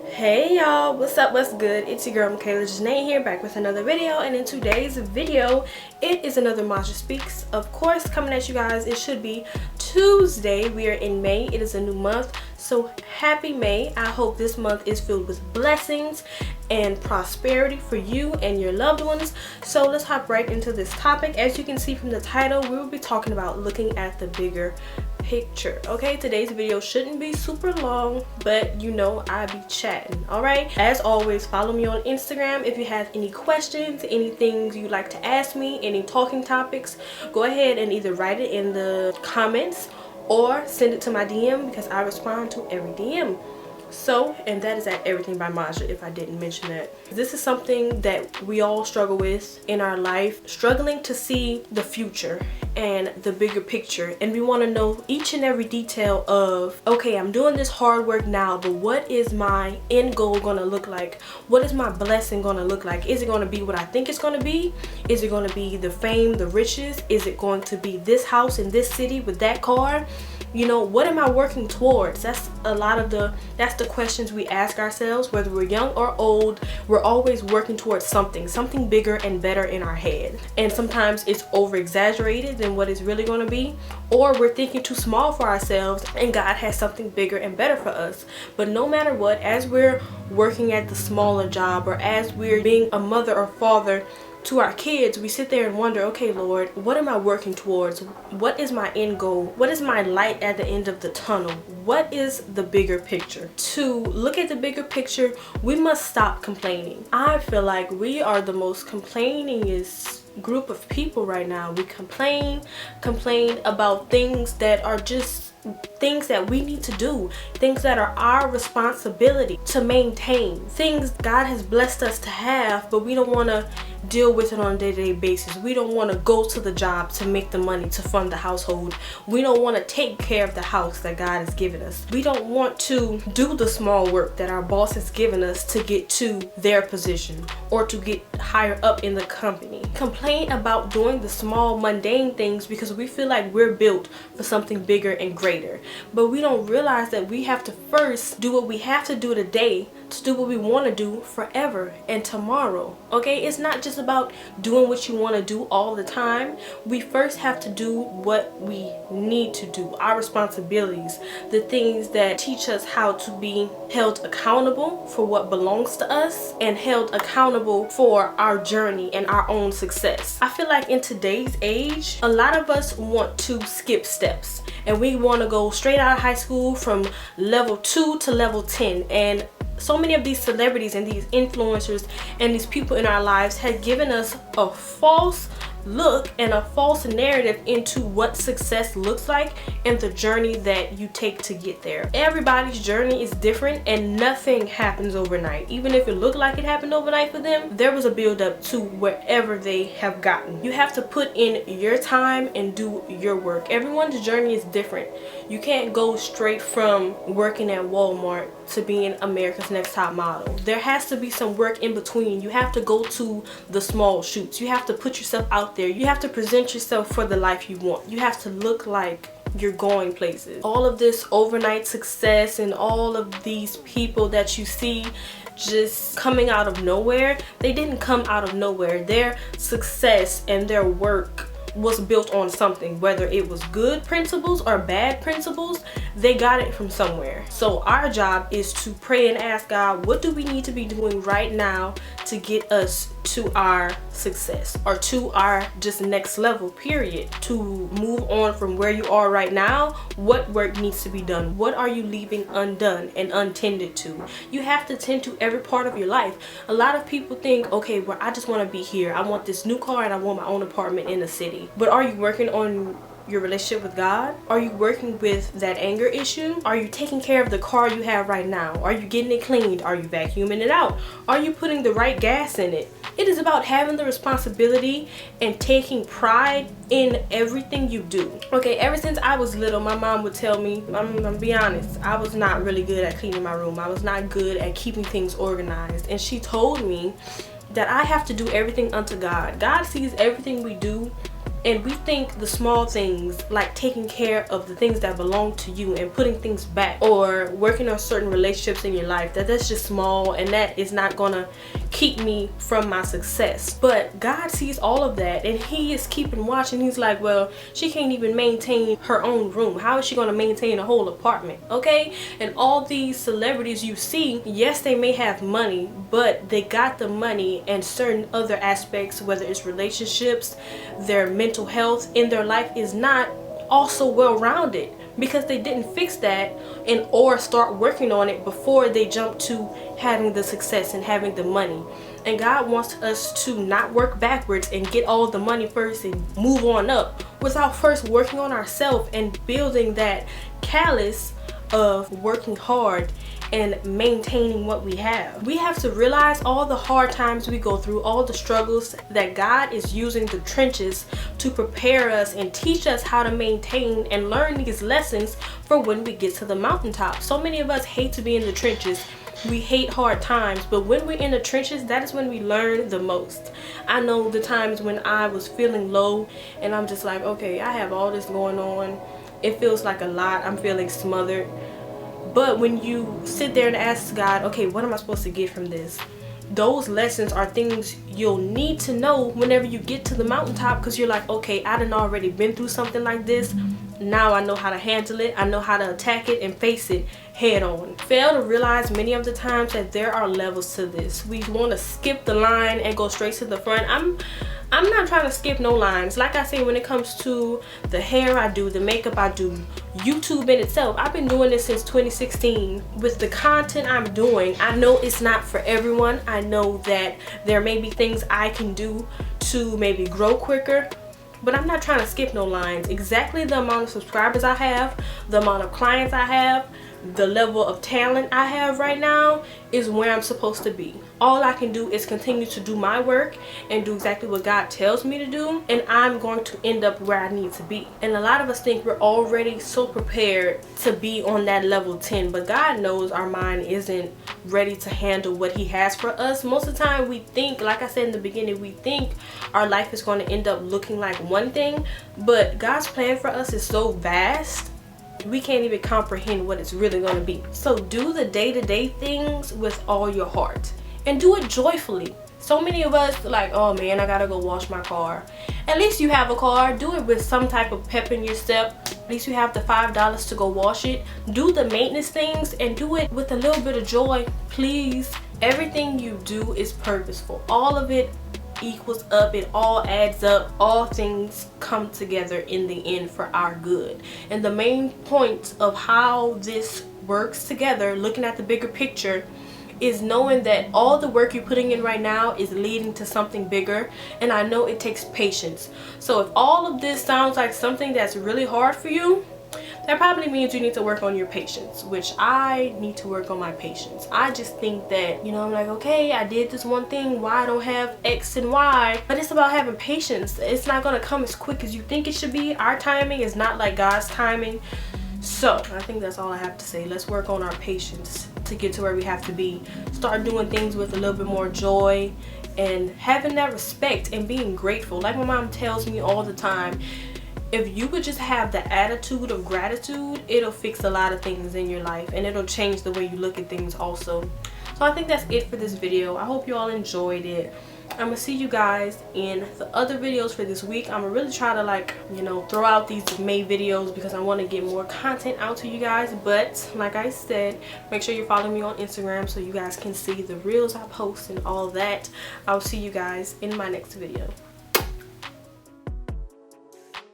Hey y'all, what's up, what's good? It's your girl Michaela Janae here, back with another video. And in today's video, it is another Masha Speaks, of course, coming at you guys. It should be Tuesday. We are in May. It is a new month, so happy May. I hope this month is filled with blessings and prosperity for you and your loved ones. So let's hop right into this topic. As you can see from the title, we will be talking about looking at the bigger picture. Okay, today's video shouldn't be super long, but you know I be chatting. All right, as always, follow me on Instagram. If you have any questions, any things you'd like to ask me, any talking topics, go ahead and either write it in the comments or send it to my DM, because I respond to every DM. So, and that is at Everything by Masha, if I didn't mention that. This is something that we all struggle with in our life, struggling to see the future and the bigger picture. And we want to know each and every detail of, okay, I'm doing this hard work now, but what is my end goal going to look like? What is my blessing going to look like? Is it going to be what I think it's going to be? Is it going to be the fame, the riches? Is it going to be this house in this city with that car? You know, what am I working towards? That's the questions we ask ourselves, whether we're young or old. We're always working towards something bigger and better in our head. And sometimes it's over exaggerated than what it's really going to be, or we're thinking too small for ourselves and God has something bigger and better for us. But no matter what, as we're working at the smaller job, or as we're being a mother or father to our kids, we sit there and wonder, okay, Lord, what am I working towards? What is my end goal? What is my light at the end of the tunnel? What is the bigger picture? To look at the bigger picture, we must stop complaining. I feel like we are the most complainingest group of people right now. We complain about things that are just things that we need to do, things that are our responsibility to maintain, things God has blessed us to have, but we don't want to deal with it on a day-to-day basis. We don't want to go to the job to make the money to fund the household. We don't want to take care of the house that God has given us. We don't want to do the small work that our boss has given us to get to their position or to get higher up in the company. Complain about doing the small mundane things because we feel like we're built for something bigger and greater. But we don't realize that we have to first do what we have to do today to do what we want to do forever and tomorrow. Okay, it's not just about doing what you want to do all the time. We first have to do what we need to do, our responsibilities, the things that teach us how to be held accountable for what belongs to us and held accountable for our journey and our own success. I feel like in today's age, a lot of us want to skip steps and we want to go straight out of high school from level 2 to level 10. And so many of these celebrities and these influencers and these people in our lives have given us a false look and a false narrative into what success looks like and the journey that you take to get there. Everybody's journey is different and nothing happens overnight. Even if it looked like it happened overnight for them, there was a build up to wherever they have gotten. You have to put in your time and do your work. Everyone's journey is different. You can't go straight from working at Walmart to being America's Next Top Model. There has to be some work in between. You have to go to the small shoots. You have to put yourself out there. You have to present yourself for the life you want. You have to look like you're going places. All of this overnight success and all of these people that you see just coming out of nowhere, they didn't come out of nowhere. Their success and their work was built on something, whether it was good principles or bad principles. They got it from somewhere. So our job is to pray and ask God, what do we need to be doing right now to get us to our success or to our just next level, period, to move on from where you are right now. What work needs to be done? What are you leaving undone and untended to? You have to tend to every part of your life. A lot of people think, okay, well, I just want to be here. I want this new car and I want my own apartment in the city. But are you working on your relationship with God? Are you working with that anger issue? Are you taking care of the car you have right now? Are you getting it cleaned? Are you vacuuming it out? Are you putting the right gas in it? It is about having the responsibility and taking pride in everything you do. Okay, ever since I was little, my mom would tell me, I'm gonna be honest, I was not really good at cleaning my room. I was not good at keeping things organized. And she told me that I have to do everything unto God. God sees everything we do And we think the small things, like taking care of the things that belong to you and putting things back, or working on certain relationships in your life, that's just small and that is not gonna keep me from my success. But God sees all of that and he is keeping watch, and he's like, well, she can't even maintain her own room. How is she gonna maintain a whole apartment? Okay? And all these celebrities you see, yes, they may have money, but they got the money and certain other aspects, whether it's relationships, their mental health in their life is not also well-rounded, because they didn't fix that or start working on it before they jump to having the success and having the money. And God wants us to not work backwards and get all the money first and move on up without first working on ourselves and building that callus of working hard and maintaining what we have. We have to realize all the hard times we go through, all the struggles, that God is using the trenches to prepare us and teach us how to maintain and learn these lessons for when we get to the mountaintop. So many of us hate to be in the trenches. We hate hard times, but when we're in the trenches, that is when we learn the most. I know the times when I was feeling low and I'm just like, okay, I have all this going on. It feels like a lot. I'm feeling smothered. But when you sit there and ask God, okay, what am I supposed to get from this? Those lessons are things you'll need to know whenever you get to the mountaintop, because you're like, okay, I done already been through something like this. Now I know how to handle it. I know how to attack it and face it head on. Fail to realize many of the times that there are levels to this. We want to skip the line and go straight to the front. I'm not trying to skip no lines. Like I say, when it comes to the hair I do, the makeup I do, YouTube in itself, I've been doing this since 2016. With the content I'm doing, I know it's not for everyone. I know that there may be things I can do to maybe grow quicker, but I'm not trying to skip no lines. Exactly the amount of subscribers I have, the amount of clients I have, the level of talent I have right now is where I'm supposed to be. All I can do is continue to do my work and do exactly what God tells me to do, and I'm going to end up where I need to be. And a lot of us think we're already so prepared to be on that level 10, but God knows our mind isn't ready to handle what he has for us. Most of the time we think, like I said in the beginning, we think our life is going to end up looking like one thing, but God's plan for us is so vast we can't even comprehend what it's really going to be. So do the day-to-day things with all your heart and do it joyfully. So many of us like, oh man, I gotta go wash my car. At least you have a car. Do it with some type of pep in your step. At least you have the $5 to go wash it. Do the maintenance things and do it with a little bit of joy, please. Everything you do is purposeful. All of it equals up. It all adds up. All things come together in the end for our good. And the main point of how this works together, looking at the bigger picture, is knowing that all the work you're putting in right now is leading to something bigger. And I know it takes patience. So if all of this sounds like something that's really hard for you, that probably means you need to work on your patience, which I need to work on my patience. I just think that, you know, I'm like, okay, I did this one thing, why I don't have X and Y? But it's about having patience. It's not gonna come as quick as you think it should be. Our timing is not like God's timing. So I think that's all I have to say. Let's work on our patience to get to where we have to be. Start doing things with a little bit more joy and having that respect and being grateful. Like my mom tells me all the time, if you would just have the attitude of gratitude, it'll fix a lot of things in your life and it'll change the way you look at things also. So I think that's it for this video. I hope you all enjoyed it. I'm gonna see you guys in the other videos for this week. I'm gonna really try to, like, you know, throw out these May videos because I want to get more content out to you guys. But like I said, make sure you follow me on Instagram so you guys can see the reels I post and all that. I'll see you guys in my next video.